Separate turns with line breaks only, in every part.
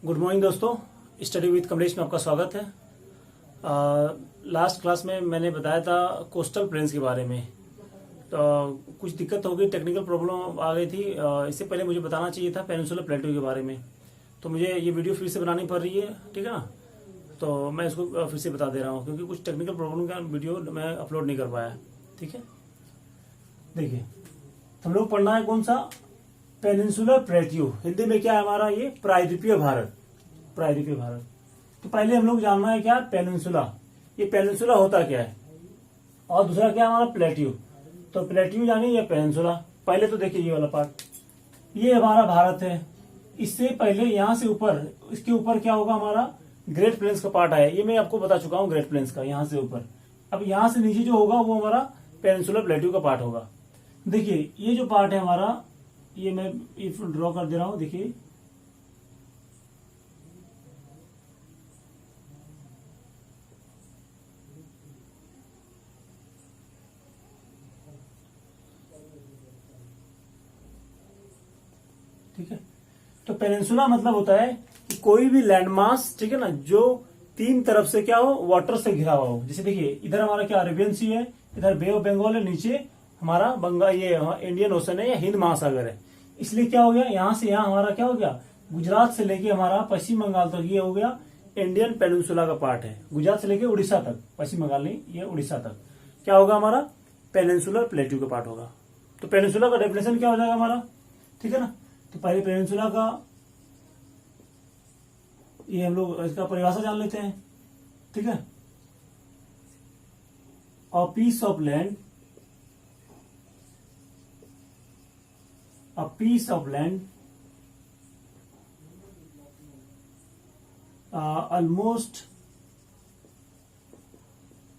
Good morning दोस्तों। Study with Kamlesh में आपका स्वागत है। लास्ट क्लास में मैंने बताया था कोस्टल प्लेन्स के बारे में। तो कुछ दिक्कत हो गई, टेक्निकल प्रॉब्लम आ गई थी। इससे पहले मुझे बताना चाहिए था पेनिनसुलर प्लेटू के बारे में। तो मुझे ये वीडियो फिर से बनानी पड़ रही है, ठीक है ना। तो मैं इसको फिर से बता दे रहा हूँ क्योंकि कुछ टेक्निकल प्रॉब्लम का वीडियो मैं अपलोड नहीं कर पाया, ठीक है। देखिए, हम लोग पढ़ना है कौन सा, पेनिनसुलर प्लेट्यू। हिंदी में क्या है हमारा, ये प्रायद्वीपीय भारत। प्रायद्वीपीय भारत। तो पहले हम लोग जानना है क्या पेनिनसुला, ये पेनिनसुला होता क्या है, और दूसरा क्या है हमारा प्लेट्यू। तो प्लेट्यू यानी ये पेनिनसुला। पहले तो देखिए ये वाला पार्ट, ये हमारा भारत है। इससे पहले यहां से ऊपर, इसके ऊपर क्या होगा हमारा ग्रेट प्लेन्स का पार्ट आया। ये मैं आपको बता चुका हूँ ग्रेट प्लेन्स का, यहां से ऊपर। अब यहां से नीचे जो होगा वो हमारा पेनिनसुलर प्लेट्यू का पार्ट होगा। देखिए ये जो पार्ट है हमारा, ये मैं ड्रॉ कर दे रहा हूं। देखिए ठीक है। तो पेनिनसुला मतलब होता है कि कोई भी लैंडमास, ठीक है ना, जो तीन तरफ से क्या हो, वाटर से घिरा हुआ हो। जैसे देखिए इधर हमारा क्या अरेबियन सी है, इधर बे ऑफ बंगाल है, नीचे हमारा बंगाल ये इंडियन ओशन है या हिंद महासागर है। इसलिए क्या हो गया, यहां से यहां हमारा क्या हो गया, गुजरात से लेके हमारा पश्चिम बंगाल तक ये हो गया इंडियन पेनिनसुला का पार्ट है। गुजरात से लेके उड़ीसा तक, पश्चिम बंगाल नहीं, ये उड़ीसा तक क्या होगा हमारा पेनिनसुलर प्लेट्यू का पार्ट होगा। तो पेनिनसुला का डेफिनेशन क्या हो जाएगा हमारा, ठीक है ना। तो पहले पेनिनसुला का ये हम लोग इसका परिभाषा जान लेते हैं, ठीक है। A piece of land, a piece of land almost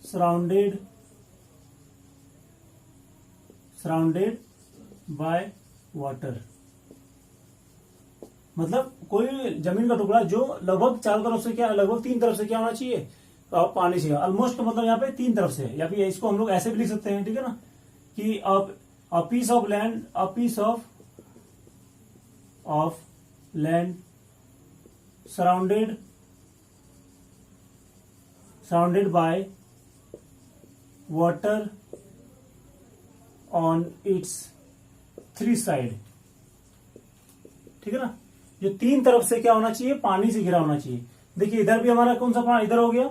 surrounded by water। मतलब कोई जमीन का टुकड़ा जो लगभग चारों तरफ से क्या, लगभग तीन तरफ से क्या होना चाहिए, पानी से। ऑलमोस्ट मतलब यहाँ पे तीन तरफ से, या फिर इसको हम लोग ऐसे भी लिख सकते हैं, ठीक है ना, कि a piece of land, a piece of land surrounded by water on its three side, ठीक है ना। जो तीन तरफ से क्या होना चाहिए, पानी से घिरा होना चाहिए। देखिए इधर भी हमारा कौन सा पानी, इधर हो गया,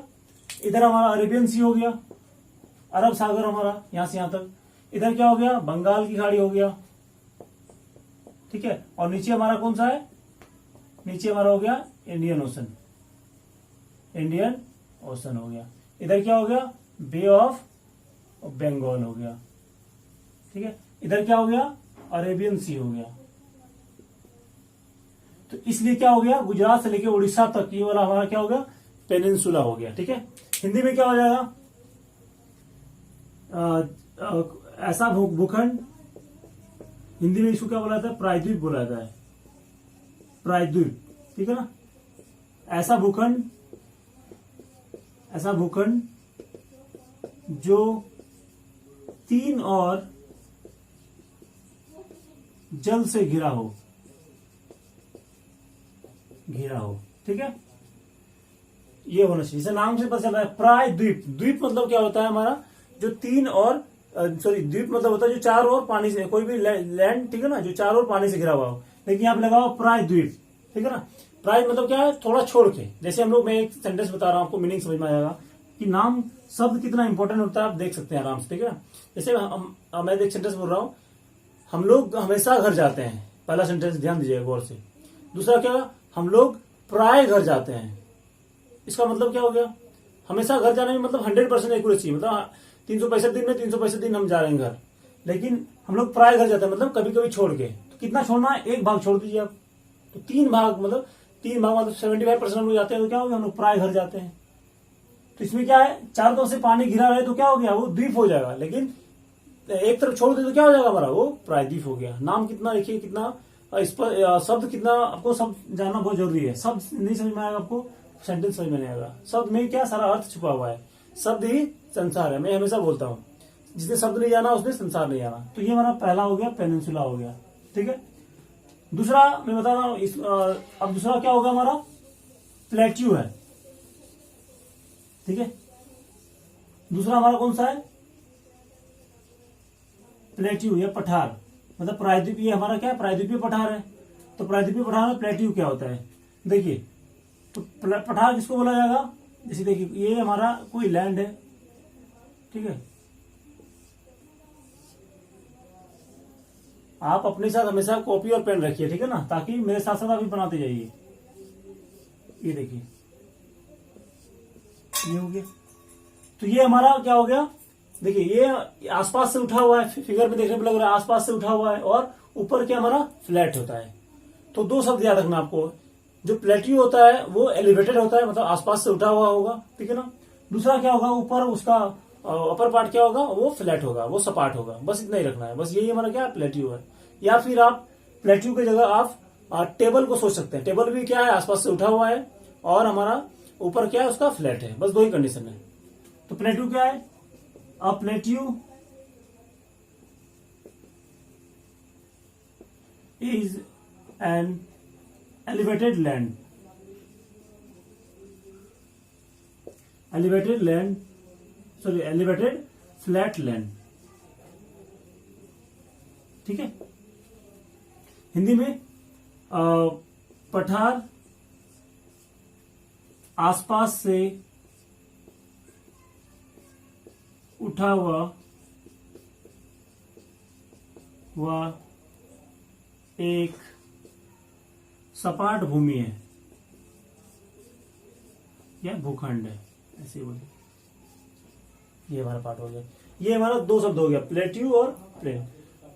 इधर हमारा अरेबियन सी हो गया, अरब सागर हमारा यहां से यहां तक। इधर क्या हो गया, बंगाल की खाड़ी हो गया, ठीक है। और नीचे हमारा कौन सा है, नीचे हमारा हो गया इंडियन ओशन, इंडियन ओशन हो गया। इधर क्या हो गया, बे ऑफ बंगाल हो गया, ठीक है। इधर क्या हो गया, अरेबियन सी हो गया। तो इसलिए क्या हो गया, गुजरात से लेकर उड़ीसा तक ये वाला हमारा क्या हो गया, पेनिनसुला हो गया, ठीक है। हिंदी में क्या हो जाएगा, ऐसा भूखंड, हिंदी में इसको क्या बोला जाता है, प्रायद्वीप बोला जाता है, प्रायद्वीप, ठीक है ना। ऐसा भूखंड जो तीन और जल से घिरा हो, ठीक है। ये होना चाहिए, जैसे नाम से पता चल रहा है प्रायद्वीप। द्वीप मतलब क्या होता है हमारा, जो तीन और द्वीप मतलब होता है जो चारों ओर पानी से, कोई भी लैंड, ठीक है ना, जो चारों ओर पानी से घिरा हुआ हो। लेकिन यहाँ पे लगा हुआ प्रायद्वीप, ठीक है ना। प्राय मतलब क्या है, थोड़ा छोड़ के। जैसे हम लोग, मैं एक सेंटेंस बता रहा हूँ, आपको मीनिंग समझ में आएगा कि नाम शब्द कितना इंपॉर्टेंट होता है, आप देख सकते हैं आराम से, ठीक है ना। जैसे मैं एक सेंटेंस बोल रहा हूँ, हम लोग हमेशा घर जाते हैं, पहला सेंटेंस ध्यान दीजिएगा गौर से। दूसरा क्या, हम लोग प्राय घर जाते हैं। इसका मतलब क्या हो गया, हमेशा घर जाने में मतलब 100% एक्यूरेसी, मतलब 365 दिन में 365 दिन हम जा रहे हैं घर। लेकिन हम लोग प्राय घर जाते हैं, मतलब कभी कभी छोड़ के। तो कितना छोड़ना है, एक भाग छोड़ दीजिए आप। तो तीन भाग मतलब 75% हम लोग जाते हैं, तो क्या हो गया, हम लोग प्राय घर जाते हैं। तो इसमें क्या है, चारों तरफ से पानी घिरा रहे तो क्या हो गया, वो द्वीप हो जाएगा। लेकिन एक तरफ छोड़ दे तो क्या हो जाएगा हमारा, वो प्रायद्वीप हो गया। नाम कितना देखिए, कितना इस पर शब्द कितना, आपको शब्द जानना बहुत जरूरी है। शब्द नहीं समझ में आएगा आपको, सेंटेंस समझ में नहीं आएगा। शब्द में क्या सारा अर्थ छुपा हुआ है। शब्द ही संसार है, मैं हमेशा बोलता हूँ, जिसने शब्द नहीं जाना उसने संसार नहीं जाना। तो ये हमारा पहला हो गया, पेनिनसुला हो गया, ठीक है। दूसरा मैं बता रहा हूँ, अब दूसरा क्या होगा हमारा, प्लेट्यू है, ठीक है। दूसरा हमारा कौन सा है, प्लेट्यू या पठार, मतलब प्रायद्वीपीय हमारा क्या है, प्रायद्वीपीय पठार है। तो प्रायद्वीपीय पठार में प्लेट्यू क्या होता है, देखिए तो पठार किसको बोला जाएगा, जैसे देखिए ये हमारा कोई लैंड है, ठीक है। आप अपने साथ हमेशा कॉपी और पेन रखिए, ठीक है ना, ताकि मेरे साथ साथ आप भी बनाते जाइए। ये देखिए ये हो गया, तो ये हमारा क्या हो गया, देखिए ये आसपास से उठा हुआ है, फिगर में देखने में लग रहा है आसपास से उठा हुआ है, और ऊपर क्या हमारा फ्लैट होता है। तो दो शब्द याद रखना आपको, जो प्लेट्यू होता है वो एलिवेटेड होता है, मतलब आसपास से उठा हुआ होगा, ठीक है ना। दूसरा क्या होगा, ऊपर उसका अपर पार्ट क्या होगा, वो फ्लैट होगा, वो सपाट होगा, बस इतना ही रखना है, बस यही हमारा क्या प्लेट्यू है। या फिर आप प्लेट्यू की जगह आप टेबल को सोच सकते हैं, टेबल भी क्या है, आसपास से उठा हुआ है, और हमारा ऊपर क्या है, उसका फ्लैट है, बस दो ही कंडीशन है। तो प्लेट्यू क्या है, a plateau is an elevated elevated flat land, ठीक है। हिंदी में पठार आसपास से उठा हुआ एक सपाट भूमि है या भूखंड है, ऐसे बोलिए। ये हमारा पार्ट हो गया, ये हमारा दो शब्द हो गया, प्लेट्यू और प्लेन।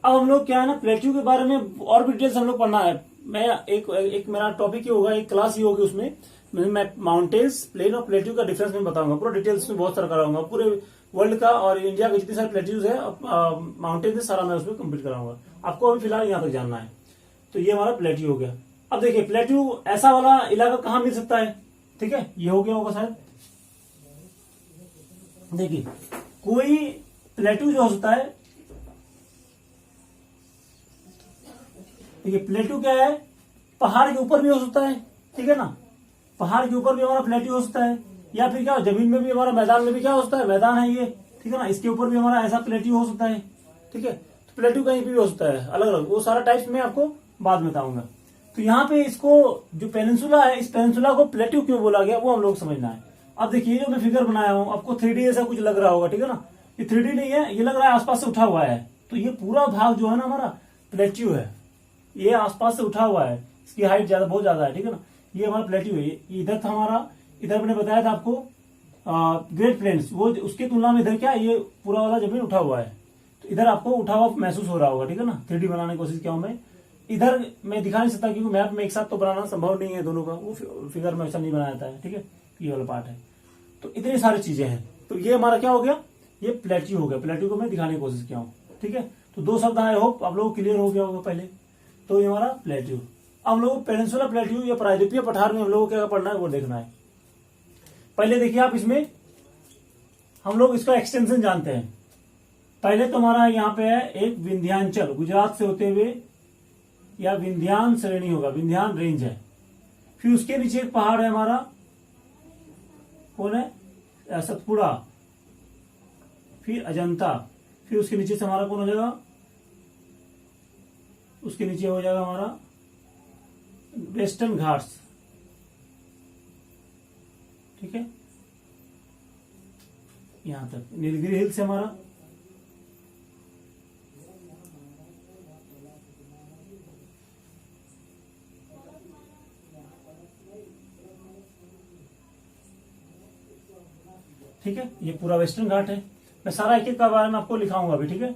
अब हम लोग क्या है ना, प्लेट्यू के बारे में और भी डिटेल्स हम लोग पढ़ना है। मैं एक मेरा टॉपिक ही होगा, एक क्लास ही होगी, उसमें मैं माउंटेन्स, प्लेन और प्लेट्यू का डिफरेंस में बताऊंगा, पूरा डिटेल्स में बहुत सारा कराऊंगा, पूरे वर्ल्ड का और इंडिया के जितने सारे प्लेट्यूज है, माउंटेन्स है, सारा मैं उसमें कंप्लीट कराऊंगा। आपको अभी फिलहाल यहाँ तक जानना है। तो ये हमारा प्लेट्यू हो गया। अब देखिए प्लेट्यू ऐसा वाला इलाका कहां मिल सकता है, ठीक है, ये हो गया होगा शायद। देखिए कोई प्लेट्यू जो हो सकता है, देखिए प्लेट्यू क्या है, पहाड़ के ऊपर भी हो सकता है, ठीक है ना, पहाड़ के ऊपर भी हमारा प्लेट्यू हो सकता है, या फिर क्या जमीन में भी हमारा, मैदान में भी क्या हो सकता है, मैदान है ये, ठीक है ना, इसके ऊपर भी हमारा ऐसा प्लेट्यू हो सकता है, ठीक है। तो प्लेट्यू कहीं भी हो सकता है, अलग अलग, वो सारा टाइप्स में आपको बाद में बताऊंगा। तो यहाँ पे इसको जो पेनिनसुला है, इस पेनिनसुला को प्लेट्यू क्यों बोला गया, वो हम लोग समझना है। अब देखिए जो मैं फिगर बनाया हूं, आपको 3D ऐसा कुछ लग रहा होगा, ठीक है ना, ये 3D नहीं है, ये लग रहा है आसपास से उठा हुआ है। तो ये पूरा भाग जो है ना हमारा प्लेट्यू है, ये आसपास से उठा हुआ है, इसकी हाइट ज्यादा, बहुत ज्यादा है, ठीक है ना, ये हमारा प्लेट्यू है। इधर था हमारा, इधर मैंने बताया था आपको ग्रेट प्लेन्स, वो उसकी तुलना में इधर क्या, ये पूरा वाला जमीन उठा हुआ है। तो इधर आपको उठा हुआ महसूस हो रहा होगा, ठीक है ना। 3D बनाने की कोशिश किया हूं मैं, इधर मैं दिखा नहीं सकता क्योंकि मैप में एक साथ तो बनाना संभव नहीं है दोनों का, वो फिगर में ऐसा नहीं बनाया जाता है, ठीक है, ये वाला पार्ट है। तो इतनी सारी चीजें हैं। तो ये हमारा क्या हो गया, ये प्लेट्यू हो गया, प्लेट्यू को मैं दिखाने की कोशिश किया हूँ, ठीक है। तो दो शब्द आई होप आप लोगों को क्लियर हो गया होगा पहले। तो ये हमारा प्लेट्यू। अब हम लोग पेनिनसुला प्लेट्यू या प्रायद्वीपीय पठार में हम लोगों को क्या पढ़ना है वो देखना है। पहले देखिए आप, इसमें हम लोग इसका एक्सटेंशन जानते हैं। पहले तो हमारा यहाँ पे है एक विंध्यांचल, गुजरात से होते हुए, या विंध्यान श्रेणी होगा, विंध्यान रेंज है। फिर उसके नीचे एक पहाड़ है हमारा, कौन है, सतपुड़ा, फिर अजंता, फिर उसके नीचे से हमारा कौन हो जाएगा, उसके नीचे हो जाएगा हमारा वेस्टर्न घाट्स, ठीक है, यहां तक नीलगिरी हिल्स है हमारा। ठीक है, ये पूरा वेस्टर्न घाट है। मैं सारा एक एक का बारे में आपको लिखाऊंगा अभी, ठीक है।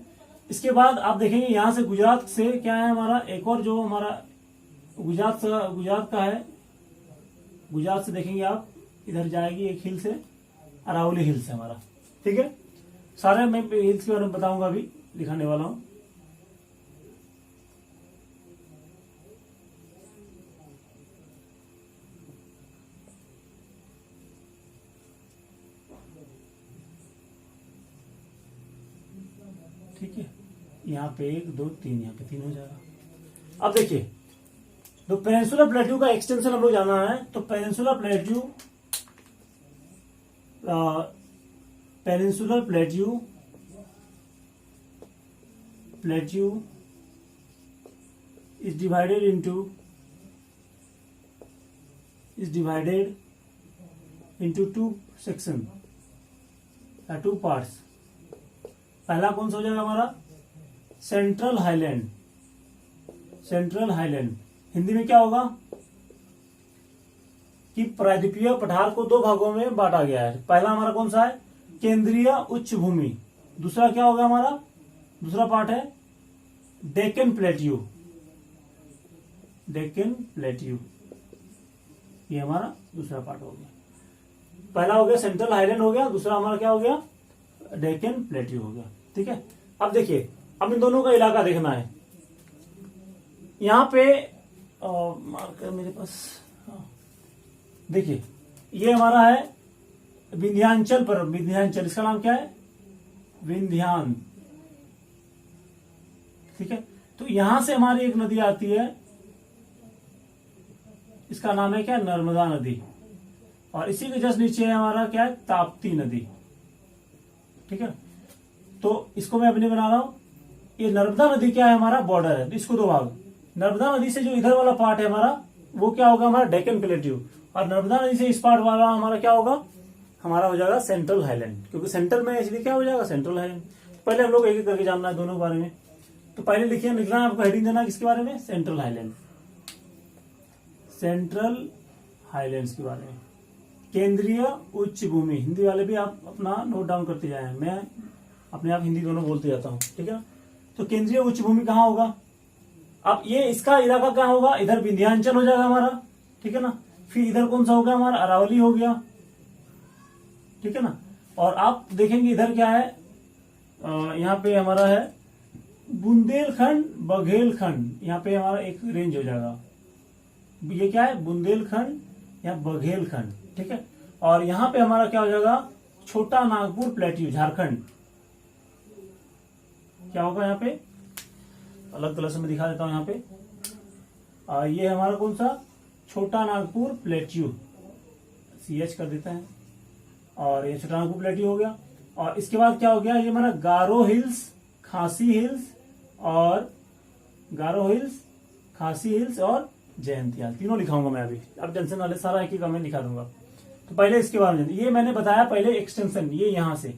इसके बाद आप देखेंगे यहां से गुजरात से क्या है हमारा, एक और जो हमारा गुजरात का है, गुजरात से देखेंगे आप, इधर जाएगी एक हिल से, अरावली हिल्स है हमारा, ठीक है। सारे मैं हिल्स के बारे में बताऊंगा अभी, दिखाने वाला हूं। ठीक है, यहाँ पे 1 2 3, यहाँ पे 3 हो जाएगा। अब देखिए तो पेनिनसुलर प्लेट्यू का एक्सटेंशन हम लोग जानना है। तो peninsular plateau is divided into two section या टू पार्ट्स। पहला कौन सा हो जाएगा हमारा central highland. Central highland Hindi में क्या होगा कि प्रायद्वीपीय पठार को दो भागों में बांटा गया है। पहला हमारा कौन सा है केंद्रीय उच्च भूमि, दूसरा क्या होगा हमारा दूसरा पार्ट है डेक्कन प्लेट्यू। डेक्कन प्लेट्यू ये हमारा दूसरा पार्ट हो गया। पहला हो गया सेंट्रल हाईलैंड हो गया, दूसरा हमारा क्या हो गया डेक्कन प्लेट्यू हो गया। ठीक है, अब देखिए अब इन दोनों का इलाका देखना है। यहां पे मार्कर मेरे पास, देखिए ये हमारा है विंध्याचल पर, विंध्याचल इसका नाम क्या है विंध्यान। ठीक है, तो यहां से हमारी एक नदी आती है, इसका नाम है क्या नर्मदा नदी, और इसी के जस्ट नीचे है हमारा क्या है ताप्ती नदी। ठीक है, तो इसको मैं अपने बना रहा हूं। ये नर्मदा नदी क्या है हमारा बॉर्डर है, इसको दो भाग, नर्मदा नदी से जो इधर वाला पार्ट है हमारा वो क्या होगा हमारा डेक्कन प्लेट्यू, और नर्मदा नदी से इस पार्ट वाला हमारा क्या होगा हमारा हो जाएगा सेंट्रल हाईलैंड, क्योंकि सेंटर में इसलिए क्या हो जाएगा सेंट्रल हाईलैंड। पहले हम लोग एक एक करके जानना है दोनों के बारे में। तो पहले लिखिए, लिखना है आपको हेडिंग देना किसके बारे में सेंट्रल हाईलैंड, सेंट्रल हाईलैंड्स के बारे में। केंद्रीय उच्च भूमि, हिंदी वाले भी आप अपना नोट डाउन करते जाए, मैं अपने आप हिंदी दोनों बोलते जाता हूँ। ठीक है, तो केंद्रीय उच्च भूमि कहाँ होगा, अब ये इसका इलाका क्या होगा इधर विंध्याचल हो जाएगा हमारा। ठीक है ना, फिर इधर कौन सा हो गया हमारा अरावली हो गया। ठीक है ना, और आप देखेंगे इधर क्या है यहाँ पे हमारा है बुंदेलखंड बघेलखंड, यहाँ पे हमारा एक रेंज हो जाएगा। ये क्या है बुंदेलखंड या बघेलखंड। ठीक है, और यहाँ पे हमारा क्या हो जाएगा छोटा नागपुर प्लेट्यू झारखंड। क्या होगा यहाँ पे अलग कलर से मैं दिखा देता हूं यहाँ पे। ये हमारा कौन सा छोटा नागपुर प्लेट्यू, CH कर देते हैं, और ये छोटा नागपुर प्लेट्यू हो गया। और इसके बाद क्या हो गया ये हमारा गारो हिल्स, खासी हिल्स और गारो हिल्स, खासी हिल्स और जयंतियाल, तीनों लिखाऊंगा मैं अभी। अब टेंशन वाले सारा एक ही का मैं लिखा दूंगा। तो पहले इसके बारे में ये मैंने बताया पहले एक्सटेंशन, ये यहाँ से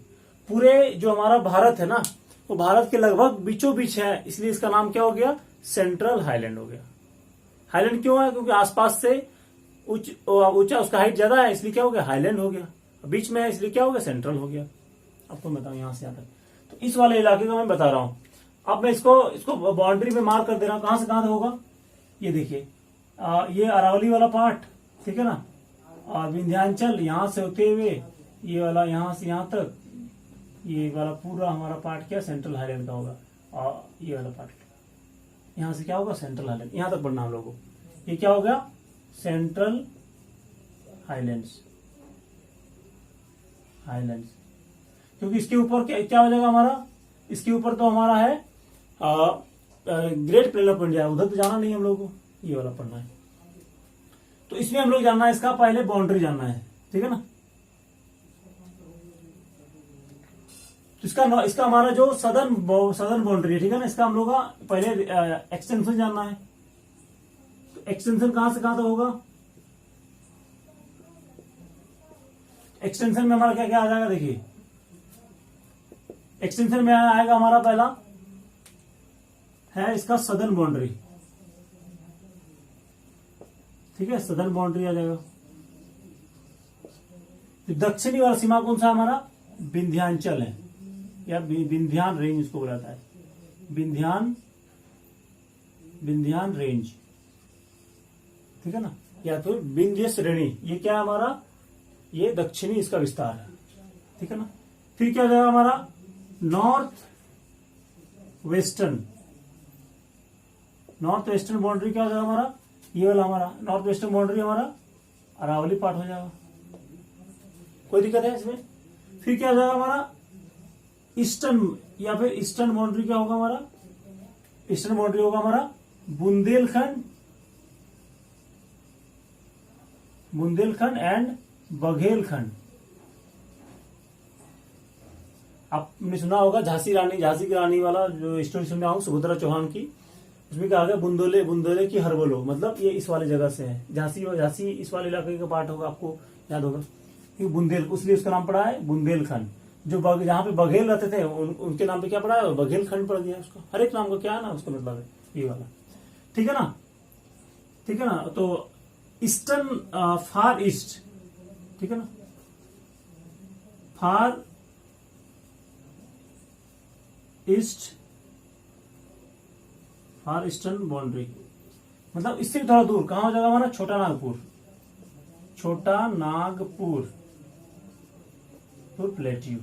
पूरे जो हमारा भारत है ना वो भारत के लगभग बीचों बीच है, इसलिए इसका नाम क्या हो गया सेंट्रल हाईलैंड हो गया। हाईलैंड क्यों है क्योंकि आसपास से ऊंचा उसका हाइट ज्यादा है, इसलिए क्या हो गया हाईलैंड हो गया। बीच में है इसलिए क्या हो गया सेंट्रल हो गया। आपको बताऊं यहां से यहां तक, तो इस वाले इलाके को मैं बता रहा हूं। अब मैं इसको बाउंड्री में मार्क कर दे रहा हूं, कहां से कहां तक होगा ये देखिए। ये अरावली वाला पार्ट, ठीक है ना, और विंध्याचल यहां से होते हुए ये वाला यहां से यहां तक, ये वाला पूरा हमारा पार्ट क्या सेंट्रल हाईलैंड का होगा। और ये वाला पार्ट यहां से क्या होगा सेंट्रल हाईलैंड, यहां तक पढ़ना हम लोगों को। ये क्या हो गया सेंट्रल हाईलैंड्स, हाईलैंड्स, क्योंकि इसके ऊपर क्या हो जाएगा हमारा, इसके ऊपर तो हमारा है ग्रेट प्लेन ऑफ इंडिया, उधर तो जाना नहीं हम लोगों को, ये वाला पढ़ना है। तो इसमें हम लोग जानना है इसका पहले बाउंड्री जानना है, ठीक है ना। तो इसका हमारा जो सदर्न बाउंड्री है, ठीक है ना, इसका हम लोग का पहले एक्सटेंशन जानना है। तो एक्सटेंशन कहां से कहां तक होगा, एक्सटेंशन में हमारा क्या क्या आ जाएगा देखिए। एक्सटेंशन में आएगा हमारा पहला है इसका सदर्न बाउंड्री, ठीक है, सदर्न बाउंड्री आ जाएगा। तो दक्षिणी वाला सीमा कौन सा हमारा विंध्याचल है, या विंध्यान रेंज इसको बुलाता है, विंध्यान रेंज, ठीक है ना, या तो विंध्य श्रेणी, ये क्या है हमारा, ये दक्षिणी इसका विस्तार है, ठीक है ना। फिर क्या हो जाएगा हमारा नॉर्थ वेस्टर्न बाउंड्री क्या हो जाएगा हमारा, ये वाला हमारा नॉर्थ वेस्टर्न बाउंड्री हमारा अरावली पार्ट हो जाएगा, कोई दिक्कत है इसमें। फिर क्या हो जाएगा हमारा ईस्टर्न, या फिर ईस्टर्न बाउंड्री क्या होगा हमारा, ईस्टर्न बाउंड्री होगा हमारा बुंदेलखंड बुंदेलखंड एंड बघेलखंड। आपने सुना होगा झांसी की रानी वाला जो स्टोरी सुना हो सुभद्रा चौहान की, उसमें कहा गया बुंदोले बुंदोले की हरबोलो, मतलब ये इस वाले जगह से है। झांसी इस वाले इलाके का पार्ट होगा, आपको याद होगा कि बुंदेल, इसलिए उसका नाम पड़ा है बुंदेलखंड। जो जहाँ पे बघेल रहते थे उनके नाम पे क्या पड़ा है, बघेलखंड पड़ गया उसका। हर एक नाम का क्या है ना उसका मतलब है ये वाला, ठीक है ना, ठीक है ना। तो ईस्टर्न फार ईस्ट, ठीक है ना, फार ईस्ट, फार ईस्टर्न बाउंड्री, मतलब इससे थोड़ा दूर कहां हो जाएगा हमारा, छोटा नागपुर, छोटा नागपुर प्लेट्यू।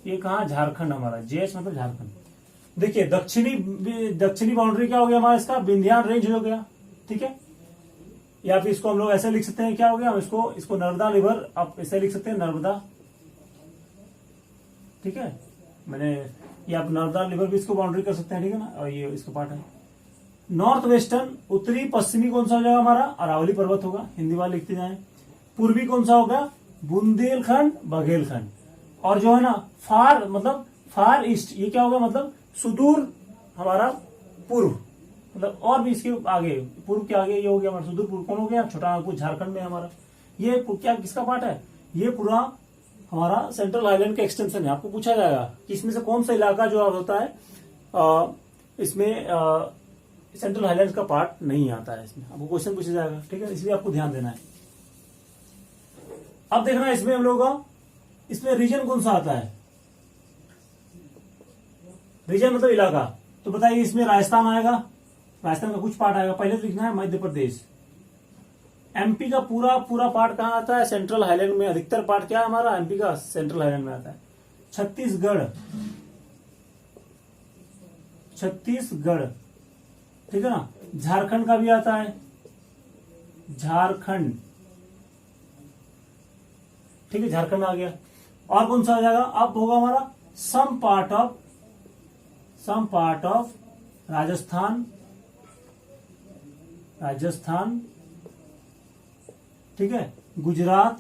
ये कहा, झारखंड हमारा, जेएस मतलब झारखंड। देखिए दक्षिणी बाउंड्री क्या हो गया हमारा, इसका विंध्यान रेंज हो गया, ठीक है। या फिर इसको हम लोग ऐसे लिख सकते हैं, क्या हो गया, हम इसको नर्मदा रिवर, आप ऐसे लिख सकते हैं नर्मदा, ठीक है। मैंने ये आप नर्मदा रिवर भी इसको बाउंड्री कर सकते हैं, ठीक है ना। और ये इसका पार्ट है। नॉर्थ वेस्टर्न, उत्तरी पश्चिमी कौन सा हो जाएगा हमारा, अरावली पर्वत होगा, हिंदी वाले लिखते जाए। पूर्वी कौन सा होगा, बुंदेलखंड बघेलखंड। और जो है ना फार, मतलब फार ईस्ट, ये क्या होगा, मतलब सुदूर हमारा पूर्व, मतलब और भी इसके आगे, पूर्व के आगे ये हो गया हमारा सुदूर पूर्व, कौन हो गया, छोटा नागपुर झारखंड में हमारा। ये क्या किसका पार्ट है, ये पूरा हमारा सेंट्रल हाईलैंड का एक्सटेंशन है। आपको पूछा जाएगा कि इसमें से कौन सा इलाका जो होता है, इसमें सेंट्रल हाईलैंड का पार्ट नहीं आता है, इसमें आपको क्वेश्चन पूछा जाएगा, ठीक है, इसलिए आपको ध्यान देना है। अब देखना है इसमें हम लोग का, इसमें रीजन कौन सा आता है, रीजन मतलब इलाका। तो बताइए इसमें राजस्थान आएगा, राजस्थान का कुछ पार्ट आएगा। पहले तो लिखना है मध्य प्रदेश। एमपी का पूरा पार्ट कहां आता है, सेंट्रल हाईलैंड में। अधिकतर पार्ट क्या है हमारा एमपी का, सेंट्रल हाईलैंड में आता है। छत्तीसगढ़, ठीक है ना। झारखंड का भी आता है, झारखंड, ठीक है, झारखंड आ गया। और कौन सा आ जाएगा, अब होगा हमारा सम पार्ट ऑफ राजस्थान, ठीक है, गुजरात,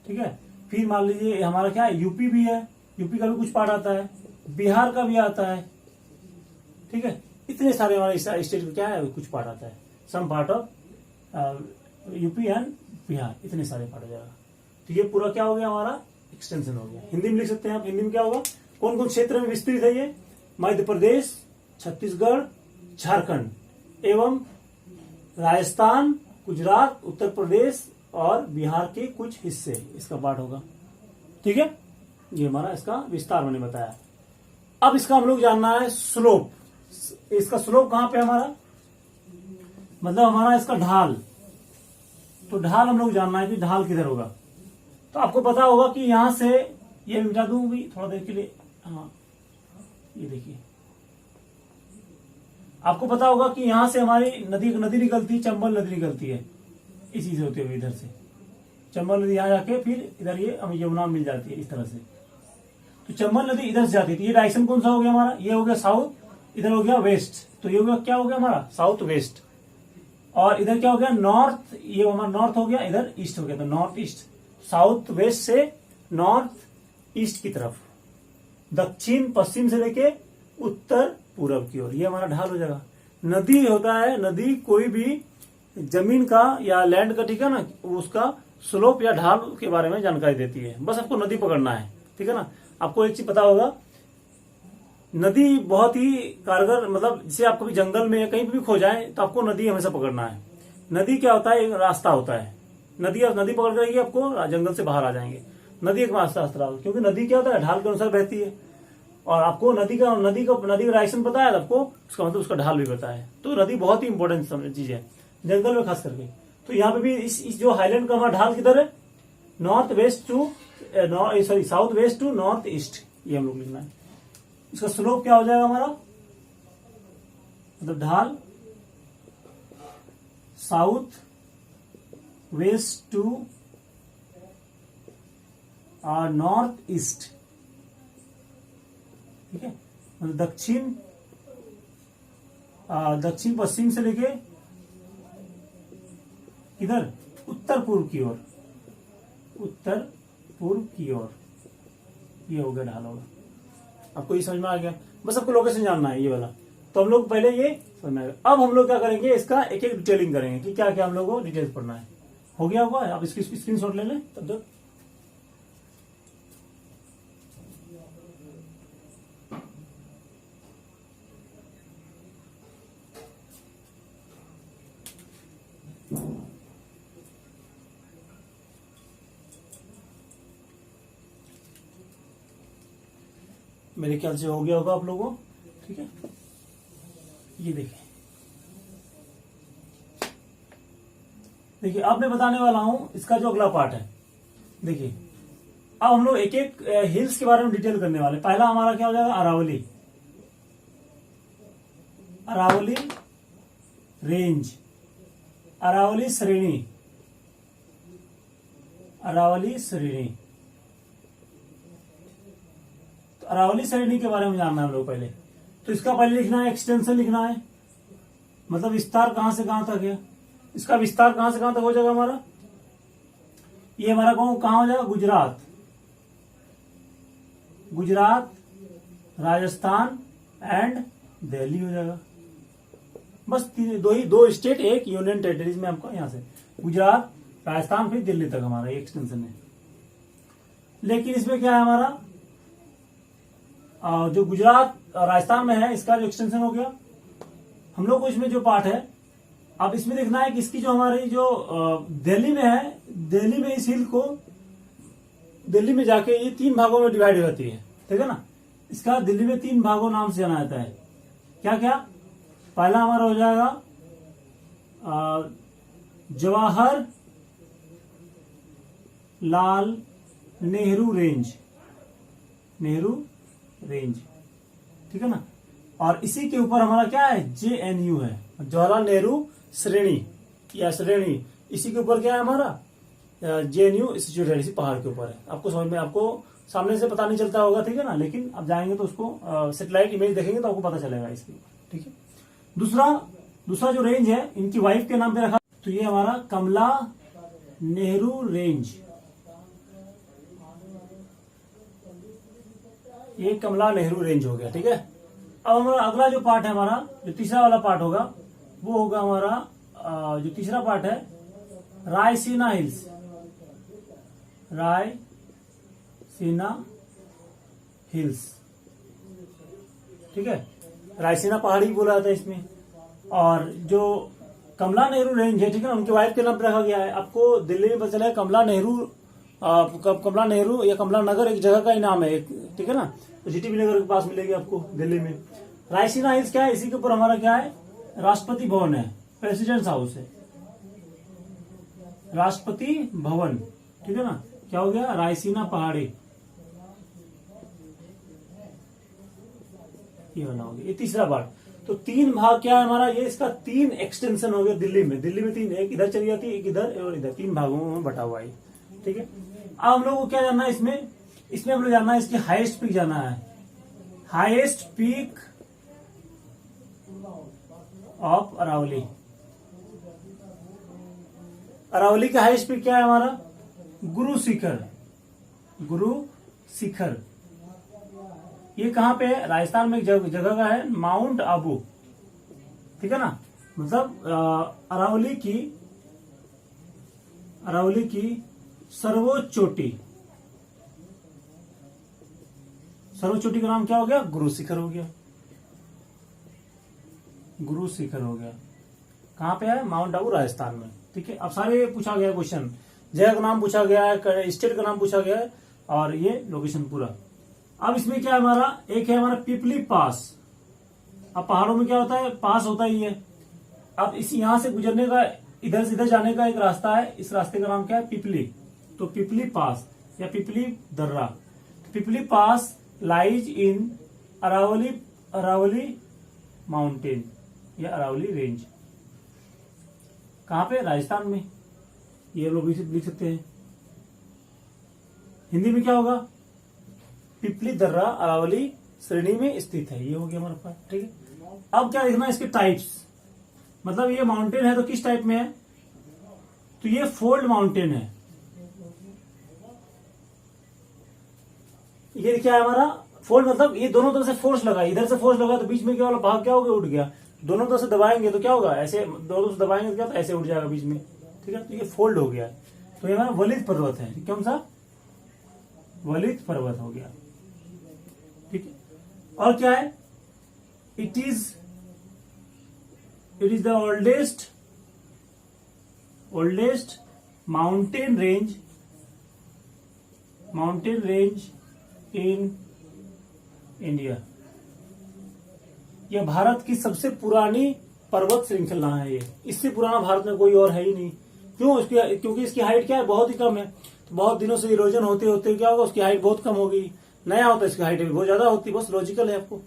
ठीक है। फिर मान लीजिए हमारा क्या है, यूपी भी है, यूपी का भी कुछ पार्ट आता है, बिहार का भी आता है, ठीक है। इतने सारे हमारे स्टेट का क्या है, कुछ पार्ट आता है। Some part of UP and Bihar, इतने सारे पार्ट हो जाएगा। तो ये पूरा क्या हो गया हमारा, एक्सटेंशन हो गया। हिंदी में लिख सकते हैं आप, हिंदी में क्या होगा, कौन कौन क्षेत्र में विस्तृत है ये, मध्य प्रदेश, छत्तीसगढ़, झारखंड एवं राजस्थान, गुजरात, उत्तर प्रदेश और बिहार के कुछ हिस्से, इसका पार्ट होगा, ठीक है। ये हमारा इसका विस्तार मैंने बताया। अब इसका हम लोग जानना है स्लोप। इसका स्लोप कहां पे हमारा, मतलब हमारा इसका ढाल। तो ढाल हम लोग जानना है कि ढाल किधर होगा। तो आपको पता होगा कि यहां से, ये मिटा दूं भी थोड़ा देर के लिए, हाँ ये देखिए, आपको पता होगा कि यहां से हमारी नदी निकलती है, चंबल नदी निकलती है, इसी से होते हुए इधर से चंबल नदी यहां जाके फिर इधर ये हमें यमुना मिल जाती है इस तरह से। तो चंबल नदी इधर से जाती है। तो ये डायरेक्शन कौन सा हो गया हमारा, ये हो गया साउथ, इधर हो गया वेस्ट। तो ये हो गया, क्या हो गया हमारा, साउथ वेस्ट। और इधर क्या हो गया, नॉर्थ, ये हमारा नॉर्थ हो गया, इधर ईस्ट हो गया। तो नॉर्थ ईस्ट, साउथ वेस्ट से नॉर्थ ईस्ट की तरफ, दक्षिण पश्चिम से लेके उत्तर पूरब की ओर, ये हमारा ढाल हो जाएगा। नदी होता है, नदी कोई भी जमीन का या लैंड का, ठीक है ना, उसका स्लोप या ढाल के बारे में जानकारी देती है। बस आपको नदी पकड़ना है, ठीक है ना। आपको एक चीज पता होगा, नदी बहुत ही कारगर, मतलब जैसे आप कभी जंगल में या कहीं भी खो जाए तो आपको नदी हमेशा पकड़ना है। नदी क्या होता है, एक रास्ता होता है। नदी पकड़ करेगी आपको, जंगल से बाहर आ जाएंगे। नदी एक रास्ता, क्योंकि नदी क्या होता है, ढाल के अनुसार बहती है। और आपको नदी का डायरेक्शन पता है आपको, उसका मतलब उसका ढाल भी पता है। तो नदी बहुत ही इंपॉर्टेंट चीज है जंगल में खास करके। तो यहाँ पे भी इस जो हाईलैंड का हमारा ढाल किधर है, north west to south west to north east, ये हम लोग लिखना है। इसका स्लोप क्या हो जाएगा हमारा, मतलब ढाल south west to north east, ठीक है, मतलब दक्षिण दक्षिण पश्चिम से लेके इधर उत्तर पूर्व की ओर, उत्तर पूर्व की ओर ये हो गया ढाल होगा। आपको ये समझ में आ गया? बस आपको लोकेशन जानना है ये वाला। तो हम लोग पहले ये समझ में आ गया। अब हम लोग क्या करेंगे, इसका एक एक डिटेलिंग करेंगे कि क्या क्या हम लोग को डिटेल्स पढ़ना है। हो गया होगा? आप इसकी स्क्रीनशॉट ले लें तब तक। मेरे ख्याल से हो गया होगा आप लोगों को। ठीक है, ये देखिए अब मैं बताने वाला हूं इसका जो अगला पार्ट है। देखिए अब हम लोग एक एक हिल्स के बारे में डिटेल करने वाले। पहला हमारा क्या हो जाएगा, अरावली, अरावली रेंज, अरावली श्रेणी, अरावली श्रेणी। तो अरावली श्रेणी के बारे में जानना है हम लोग पहले। तो इसका पहले लिखना है, एक्सटेंशन लिखना है, मतलब विस्तार कहां से कहां तक है। इसका विस्तार कहां से कहां तक हो जाएगा हमारा, ये हमारा गांव कहां हो जाएगा, गुजरात, गुजरात, राजस्थान एंड दिल्ली हो जाएगा। बस दो स्टेट, एक यूनियन टेरिटरीज में आपको यहां से गुजरात, राजस्थान, फिर दिल्ली तक हमारा ये एक्सटेंशन है। लेकिन इसमें क्या है हमारा, जो गुजरात राजस्थान में है इसका जो एक्सटेंशन हो गया, हम लोग को इसमें जो पार्ट है अब इसमें देखना है कि इसकी जो हमारी जो दिल्ली में है, दिल्ली में इस हिल को दिल्ली में जाके ये 3 भागों में डिवाइड हो जाती है। ठीक है ना, इसका दिल्ली में 3 भागों नाम से जाना जाता है। क्या क्या, पहला हमारा हो जाएगा जवाहर लाल नेहरू रेंज, नेहरू रेंज। ठीक है ना, और इसी के ऊपर हमारा क्या है, JNU है, जवाहरलाल नेहरू श्रेणी या श्रेणी। इसी के ऊपर क्या है हमारा, JNU इंस्टीट्यूट है, इसी पहाड़ के ऊपर है। आपको समझ में, आपको सामने से पता नहीं चलता होगा, ठीक है ना, लेकिन अब जाएंगे तो उसको सैटेलाइट इमेज देखेंगे तो आपको पता चलेगा इसके ऊपर। ठीक है, दूसरा जो रेंज है इनकी वाइफ के नाम पे रखा, तो ये हमारा कमला नेहरू रेंज, ये कमला नेहरू रेंज हो गया। ठीक है, अब हमारा अगला जो पार्ट है हमारा, जो तीसरा वाला पार्ट होगा वो होगा हमारा जो तीसरा पार्ट है रायसीना हिल्स, रायसीना हिल्स। ठीक है, रायसीना पहाड़ी बोला जाता है इसमें। और जो कमला नेहरू रेंज है, ठीक है ना, उनकी वाइफ के नाम पर रखा गया है। आपको दिल्ली में पता चला है कमला नेहरू, कमला नेहरू या कमला नगर एक जगह का ही नाम है, ठीक है ना, तो GTB नगर के पास मिलेगी आपको दिल्ली में। रायसीना हिल्स क्या है, इसी के ऊपर हमारा क्या है, राष्ट्रपति भवन है, प्रेसिडेंट्स हाउस है, राष्ट्रपति भवन। ठीक है ना, क्या हो गया, रायसीना पहाड़ी, ये वाला हो गया, ये तीसरा पार्ट। तो 3 भाग क्या है हमारा, ये इसका 3 एक्सटेंशन हो गया दिल्ली में। दिल्ली में 3, एक इधर चली जाती है, एक इधर और इधर, 3 भागों में बटा हुआ है। ठीक है, अब हम लोग को क्या जानना है इसमें हम लोग जानना है इसकी हाईएस्ट पीक जाना है, highest peak of Aravalli. Aravalli का हाईएस्ट पीक क्या है हमारा, गुरु शिखर, गुरु शिखर। ये कहां पे है, राजस्थान में एक जगह का है, माउंट आबू। ठीक है ना, मतलब अरावली की सर्वोच्च चोटी, सर्वोच्च चोटी का नाम क्या हो गया, गुरु शिखर हो गया, गुरु शिखर हो गया। कहां पे है, माउंट आबू, राजस्थान में। ठीक है, अब सारे पूछा गया क्वेश्चन, जगह का नाम पूछा गया है, स्टेट का नाम पूछा गया है, और ये लोकेशन पूरा। अब इसमें क्या है हमारा, एक है हमारा पिपली पास। अब पहाड़ों में क्या होता है, पास होता ही है। अब इस यहां से गुजरने का, इधर से इधर जाने का एक रास्ता है, इस रास्ते का नाम क्या है, पिपली। तो पिपली पास या पिपली दर्रा, पिपली पास लाइज इन अरावली माउंटेन या अरावली रेंज। कहां पे, राजस्थान में। ये लोग भी लिख सकते हैं। हिंदी में क्या होगा, पिपली दर्रा अरावली श्रेणी में स्थित है, ये हो गया हमारे पास। ठीक है, अब क्या देखना इसके टाइप्स, मतलब ये माउंटेन है तो किस टाइप में है, तो ये फोल्ड माउंटेन है। ये क्या है हमारा फोल्ड, मतलब ये दोनों तरफ से फोर्स लगा, इधर से फोर्स लगा तो बीच में क्या वाला भाग क्या हो गया, उठ गया। दोनों तरफ से दबाएंगे तो क्या होगा, ऐसे दोनों तरफ से दबाएंगे तो क्या होगा, ऐसे उठ जाएगा बीच में, ठीक है। तो ये फोल्ड हो गया, तो ये हमारा वलित पर्वत है। कौन सा, वलित पर्वत हो गया, ठीक है। और क्या है, it is the oldest mountain range in India. यह भारत की सबसे पुरानी पर्वत श्रृंखला है। ये इससे पुराना भारत में कोई और है ही नहीं। क्यों, क्योंकि इसकी हाइट क्या है, बहुत ही कम है। तो बहुत दिनों से इरोजन होते होते क्या होगा, उसकी हाइट बहुत कम हो गई। नया होता है इसकी हाइट भी बहुत ज्यादा होती, बस लॉजिकल है आपको,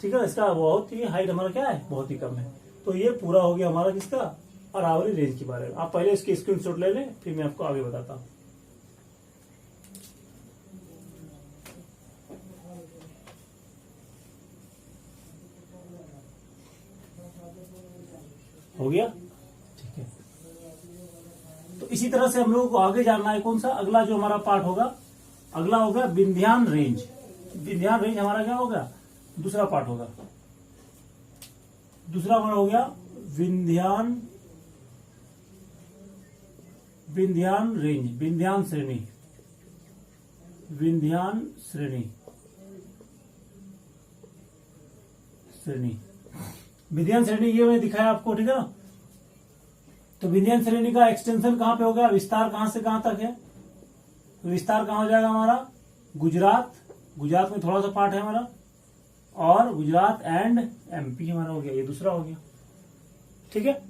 ठीक है। इसका बहुत ही हाइट हमारा क्या है, बहुत ही कम है। तो ये पूरा हो गया हमारा किसका, अरावली रेंज के बारे में। आप पहले इसकी स्क्रीनशॉट ले लें, फिर मैं आपको आगे बताता हूँ। हो गया, ठीक है। तो इसी तरह से हम लोगों को आगे जानना है कौन सा, अगला जो हमारा पार्ट होगा, अगला होगा विंध्यान रेंज। विंध्यान रेंज हमारा क्या होगा, दूसरा पार्ट होगा। दूसरा हमारा हो गया विंध्यान रेंज, विंध्यान श्रेणी। विंध्यान श्रेणी ये मैंने दिखाया आपको, ठीक है ना। तो विंध्यान श्रेणी का एक्सटेंशन कहां पे हो गया, विस्तार कहां से कहां तक है, तो विस्तार कहां हो जाएगा हमारा, गुजरात में थोड़ा सा पार्ट है हमारा, और गुजरात एंड एमपी हमारा हो गया, ये दूसरा हो गया, ठीक है।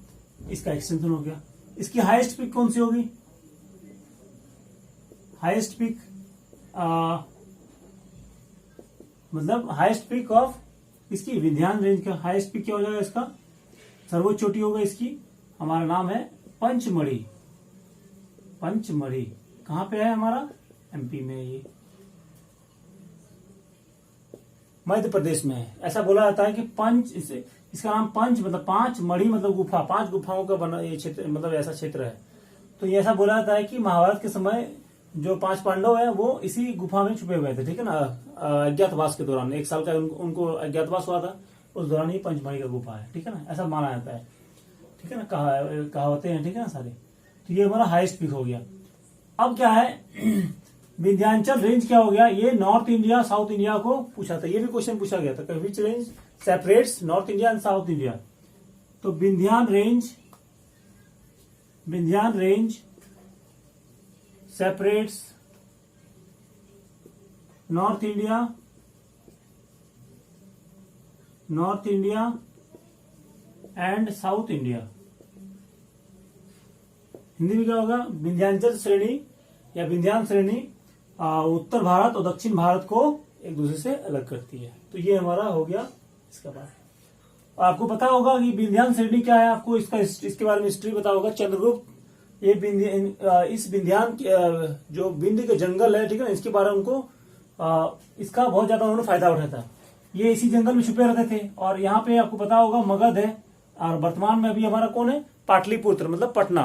इसका एक्सटेंशन हो गया। इसकी हाईएस्ट पिक कौन सी होगी, हाईएस्ट पिक मतलब हाईएस्ट पिक ऑफ इसकी विंध्यान रेंज का हाईएस्ट पिक क्या हो जाएगा, इसका सर्वोच्च चोटी होगा इसकी, हमारा नाम है पंचमढ़ी। कहां पे है हमारा, एमपी में है, ये मध्य प्रदेश में है। ऐसा बोला जाता है कि इसका नाम पंच मतलब पांच, मढ़ी मतलब गुफा, 5 गुफाओं का बना ये क्षेत्र, मतलब ऐसा क्षेत्र है। तो ये ऐसा बोला जाता है कि महाभारत के समय जो 5 पांडव है वो इसी गुफा में छुपे हुए थे, ठीक है ना। अज्ञातवास के दौरान 1 साल का उनको अज्ञातवास हुआ था, उस दौरान ही पंचमढ़ी का गुफा है, ठीक है ना, ऐसा माना जाता है, ठीक है ना। कहावतें हैं, ठीक है ना सारे। तो ये हमारा हाईएस्ट पिक हो गया। अब क्या है विंध्याचल रेंज क्या हो गया, ये नॉर्थ इंडिया साउथ इंडिया को पूछा था, ये भी क्वेश्चन पूछा गया था, which range separates north India and south India. तो Vindhyan range separates north India and south India. Hindi में क्या होगा, विंध्याचल श्रेणी या विंध्यान श्रेणी उत्तर भारत और दक्षिण भारत को एक दूसरे से अलग करती है। तो ये हमारा हो गया इसका बात। आपको पता होगा कि विंध्यान श्रेणी क्या है, आपको इसके बारे में हिस्ट्री पता होगा। चंद्रगुप्त ये इस विंध्यान जो विंध्य के जंगल है, ठीक है ना, इसके बारे में उनको इसका बहुत ज्यादा उन्होंने फायदा उठाया था। ये इसी जंगल में छुपे रहते थे। और यहाँ पे आपको पता होगा मगध है, और वर्तमान में अभी हमारा कौन है, पाटलिपुत्र मतलब पटना।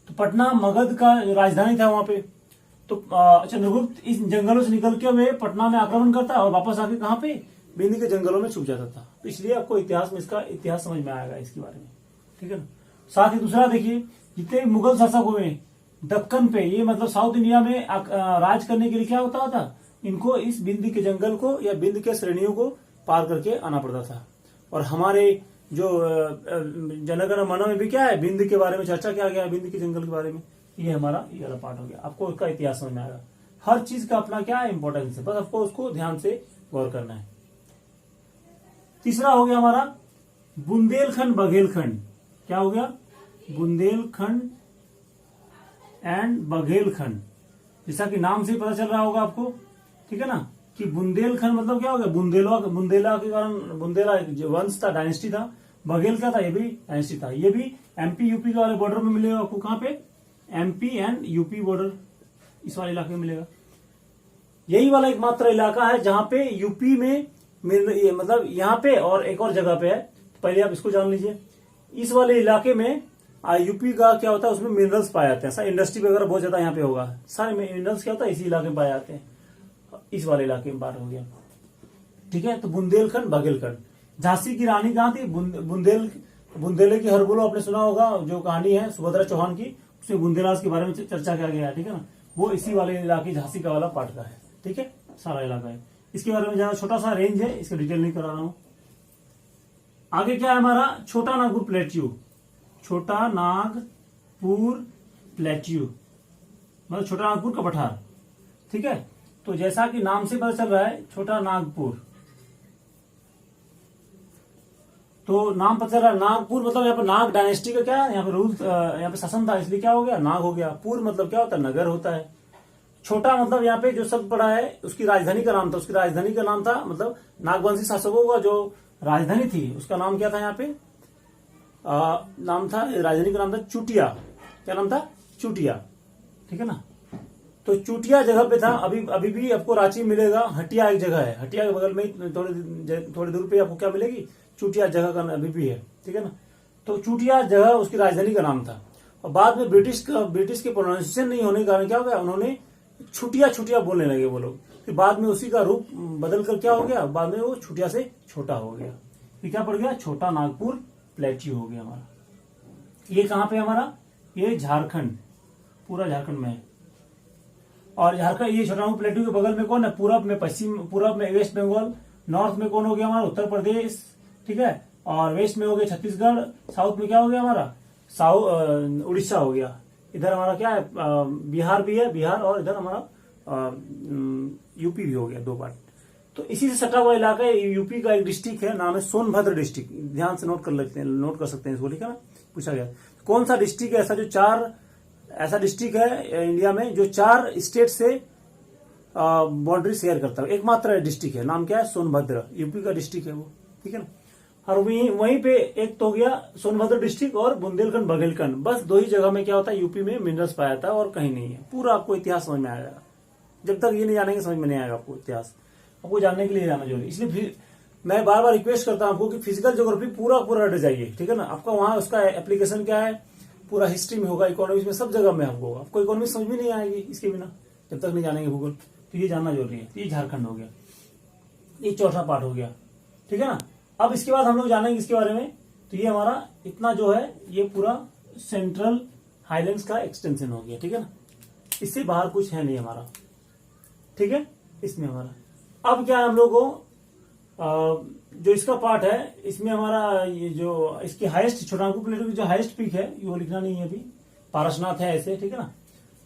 तो पटना मगध का राजधानी था वहां पे। तो चंद्रगुप्त इस जंगलों से निकल के वे पटना में आक्रमण करता और वापस आके कहां पे, विंध्य के जंगलों में छुप जाता था। तो इसलिए आपको इतिहास में इसका इतिहास समझ में आएगा इसके बारे में, ठीक है ना। साथ ही दूसरा देखिए, जितने मुगल शासक हुए दक्कन पे, ये मतलब साउथ इंडिया में राज करने के लिए क्या होता था, इनको इस विंध्य के जंगल को या विंध्य के श्रेणियों को पार करके आना पड़ता था। और हमारे जो जनगण मन में भी क्या है, विंध्य के बारे में चर्चा किया गया, विंध्य के जंगल के बारे में। ये हमारा ये वाला पार्ट हो गया। आपको उसका इतिहास समझ में आएगा। हर चीज का अपना क्या है इंपॉर्टेंस है, बस आपको उसको ध्यान से गौर करना है। तीसरा हो गया हमारा बुंदेलखंड बघेलखंड। क्या हो गया, बुंदेलखंड एंड बघेलखंड। जैसा कि नाम से ही पता चल रहा होगा आपको, ठीक है ना, कि बुंदेलखंड मतलब क्या हो गया, बुंदेला के कारण, बुंदेला वंश था, डायनेस्टी था। बघेल का था, ये भी डायनेस्टी था। ये भी एमपी यूपी के वाले बॉर्डर में मिलेगा आपको। कहां पे, एमपी एंड यूपी बॉर्डर, इस वाले इलाके में मिलेगा। यही वाला एकमात्र इलाका है जहां पे यूपी में ये मतलब यहाँ पे और एक और जगह पे है। पहले आप इसको जान लीजिए। इस वाले इलाके में यूपी का क्या होता है, उसमें मिनरल्स पाए जाते हैं। सारे इंडस्ट्री वगैरह बहुत ज्यादा यहाँ पे होगा। सारे मिनरल्स क्या होता है, इसी इलाके में पाए जाते हैं। इस वाले इलाके में बात हो गया, ठीक है। तो बुंदेलखंड, बघेलखंड। झांसी की रानी कहाँ थी, बुंदेले की हरबोलो आपने सुना होगा, जो कहानी है सुभद्रा चौहान की, उसमें बुंदेलास के बारे में चर्चा किया गया है, ठीक है ना। वो इसी वाले इलाके झांसी का वाला पार्ट का है, ठीक है, सारा इलाका है। इसके बारे में ज्यादा छोटा सा रेंज है, इसका डिटेल नहीं करा रहा हूं। आगे क्या है हमारा, छोटा नागपुर प्लेट्यू। छोटा नागपुर प्लेट्यू मतलब छोटा नागपुर का पठार, ठीक है। तो जैसा कि नाम से पता चल रहा है छोटा नागपुर, तो नाम पता चल रहा है नागपुर मतलब यहाँ पर नाग डायनेस्टी का क्या है, यहाँ पे रूल, यहाँ पे शासन था, इसलिए क्या हो गया, नाग हो गया। पुर मतलब क्या होता है, नगर होता है। छोटा मतलब यहाँ पे जो सब पड़ा है उसकी राजधानी का नाम था, उसकी राजधानी का नाम था, मतलब नागवंशी शासकों का जो राजधानी थी उसका नाम क्या था, यहाँ पे नाम था, राजधानी का नाम था चुटिया। क्या नाम था, चुटिया, ठीक है ना। तो चुटिया जगह पे था। अभी भी आपको रांची मिलेगा, हटिया एक जगह है, हटिया के बगल में थोड़ी दूर पे आपको क्या मिलेगी, चुटिया जगह का अभी भी है, ठीक है ना। तो चुटिया जगह उसकी राजधानी का नाम था। और बाद में ब्रिटिश के प्रोनाउंसिएशन नहीं होने के कारण क्या हो गया, उन्होंने छुटिया छुटिया बोलने लगे वो लोग। फिर बाद में उसी का रूप बदल कर क्या हो गया, बाद में वो छुटिया से छोटा हो गया, फिर क्या पड़ गया, छोटा नागपुर प्लेट्यू हो गया हमारा। ये कहाँ पे हमारा, ये झारखंड, पूरा झारखंड में है। और झारखंड, ये छोटा नागपुर प्लेट्यू के बगल में कौन है, पूरब में पश्चिम, पूरब में वेस्ट बंगाल, नॉर्थ में कौन हो गया हमारा, उत्तर प्रदेश, ठीक है। और वेस्ट में हो गया छत्तीसगढ़, साउथ में क्या हो गया हमारा, उड़ीसा हो गया। इधर हमारा क्या है, बिहार भी है, बिहार, और इधर हमारा यूपी भी हो गया, दो पार्ट। तो इसी से सटा हुआ इलाका है, यूपी का एक डिस्ट्रिक्ट है, नाम है सोनभद्र डिस्ट्रिक्ट। ध्यान से नोट कर सकते हैं इसको, ठीक है ना, पूछा गया कौन सा डिस्ट्रिक्ट है ऐसा जो ऐसा डिस्ट्रिक्ट है इंडिया में जो 4 स्टेट से बाउंड्री शेयर करता है, एकमात्र डिस्ट्रिक्ट है, नाम क्या है, सोनभद्र, यूपी का डिस्ट्रिक्ट है वो, ठीक है ना। और वहीं पे एक तो हो गया सोनभद्र डिस्ट्रिक्ट और बुंदेलखंड बघेलखंड, बस 2 ही जगह में क्या होता है, यूपी में मिनरल्स पाया जाता है और कहीं नहीं है। पूरा आपको इतिहास समझ में आएगा, जब तक ये नहीं जानेंगे समझ में नहीं आएगा आपको इतिहास, आपको जानने के लिए जाना जरूरी। इसलिए मैं बार बार रिक्वेस्ट करता हूं आपको कि फिजिकल ज्योग्राफी पूरा रट जाइए, ठीक है ना। आपका वहां उसका एप्लीकेशन क्या है, पूरा हिस्ट्री में होगा, इकोनॉमिक्स में, सब जगह में आपको होगा। आपको इकोनॉमिक्स समझ में नहीं आएगी इसके बिना, जब तक नहीं जानेंगे भूगोल। तो ये जानना जरूरी है। ये झारखंड हो गया, ये चौथा पार्ट हो गया, ठीक है ना। अब इसके बाद हम लोग जानेंगे इसके बारे में। तो ये हमारा इतना जो है ये पूरा सेंट्रल हाईलैंड्स का एक्सटेंशन हो गया, ठीक है ना। इससे बाहर कुछ है नहीं हमारा, ठीक है। इसमें हमारा अब क्या है, हम लोग को जो इसका पार्ट है, इसमें हमारा ये जो इसकी हाईएस्ट, छोटा नागपुर प्लेटू की जो हाईएस्ट पीक है, वो लिखना नहीं है अभी, पारसनाथ है ऐसे, ठीक है ना,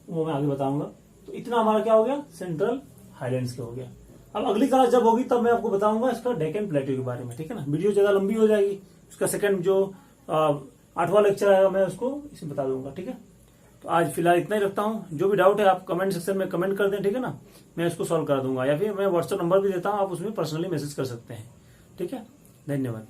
वो मैं आगे बताऊंगा। तो इतना हमारा क्या हो गया, सेंट्रल हाईलैंड्स का हो गया। अब अगली क्लास जब होगी तब मैं आपको बताऊंगा इसका डेक्कन प्लेटू के बारे में, ठीक है ना। वीडियो ज्यादा लंबी हो जाएगी, उसका सेकंड जो 8वां लेक्चर आएगा मैं उसको इसमें बता दूंगा, ठीक है। तो आज फिलहाल इतना ही रखता हूँ। जो भी डाउट है आप कमेंट सेक्शन में कमेंट कर दें, ठीक है ना, मैं उसको सॉल्व कर दूंगा, या फिर मैं व्हाट्सएप नंबर भी देता हूँ, आप उसमें पर्सनली मैसेज कर सकते हैं, ठीक है। धन्यवाद।